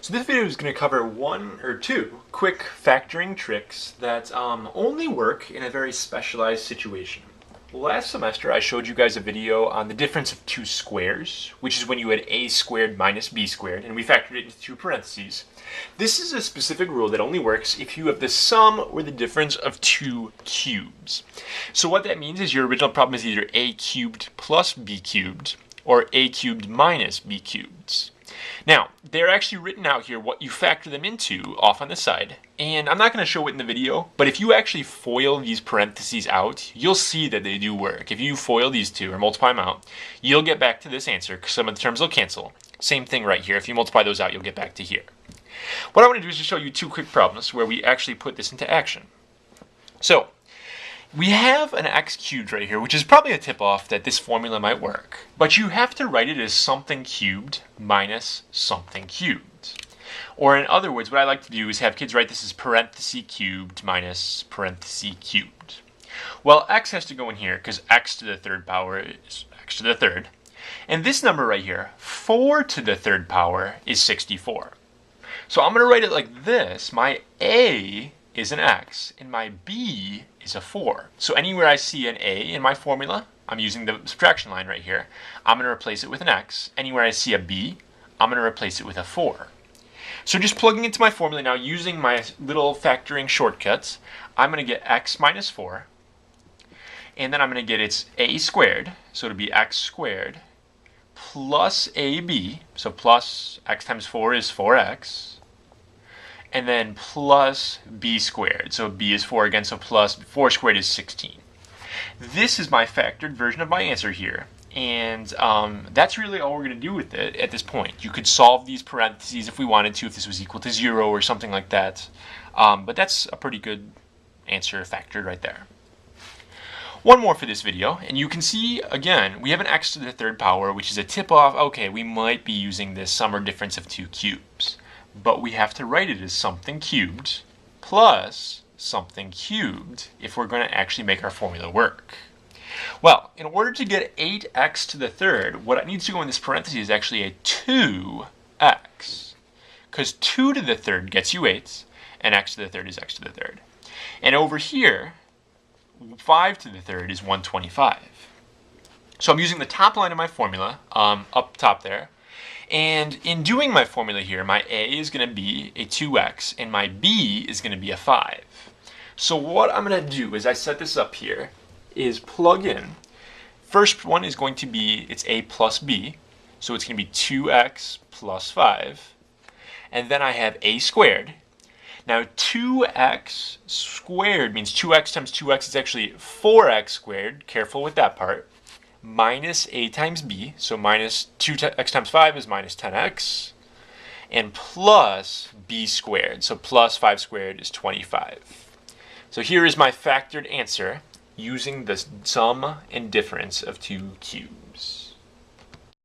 So this video is going to cover one or two quick factoring tricks that only work in a very specialized situation. Last semester I showed you guys a video on the difference of two squares, which is when you had a squared minus b squared, and we factored it into two parentheses. This is a specific rule that only works if you have the sum or the difference of two cubes. So what that means is your original problem is either a cubed plus b cubed or a cubed minus b cubed. Now, they're actually written out here what you factor them into off on the side, and I'm not going to show it in the video, but if you actually FOIL these parentheses out, you'll see that they do work. If you FOIL these two or multiply them out, you'll get back to this answer because some of the terms will cancel. Same thing right here. If you multiply those out, you'll get back to here. What I want to do is just show you two quick problems where we actually put this into action. So, we have an x cubed right here, which is probably a tip-off that this formula might work. But you have to write it as something cubed minus something cubed. Or in other words, what I like to do is have kids write this as parenthesis cubed minus parenthesis cubed. Well, x has to go in here because x to the third power is x to the third. And this number right here, 4 to the third power, is 64. So I'm going to write it like this. My a is an x, and my b is a 4. So anywhere I see an a in my formula, I'm using the subtraction line right here, I'm going to replace it with an x. Anywhere I see a b, I'm going to replace it with a 4. So just plugging into my formula now, using my little factoring shortcuts, I'm going to get x minus 4, and then I'm going to get its a squared, so it'll be x squared, plus ab, so plus x times 4 is 4x, and then plus b squared. So b is 4 again, so plus 4 squared is 16. This is my factored version of my answer here. And that's really all we're going to do with it at this point. You could solve these parentheses if we wanted to, if this was equal to 0 or something like that. But that's a pretty good answer factored right there. One more for this video, and you can see, again, we have an x to the third power, which is a tip-off. Okay, we might be using this sum or difference of two cubes. But we have to write it as something cubed plus something cubed if we're going to actually make our formula work. Well, in order to get 8x to the third, what needs to go in this parenthesis is actually a 2x. Because 2 to the third gets you 8, and x to the third is x to the third. And over here, 5 to the third is 125. So I'm using the top line of my formula, up top there. And in doing my formula here, my a is going to be a 2x, and my b is going to be a 5. So what I'm going to do is I set this up here, is plug in. First one is going to be, it's a plus b, so it's going to be 2x plus 5. And then I have a squared. Now 2x squared means 2x times 2x is actually 4x squared, careful with that part, minus a times b, so minus 2x times 5 is minus 10x, and plus b squared, so plus 5 squared is 25. So here is my factored answer using the sum and difference of two cubes.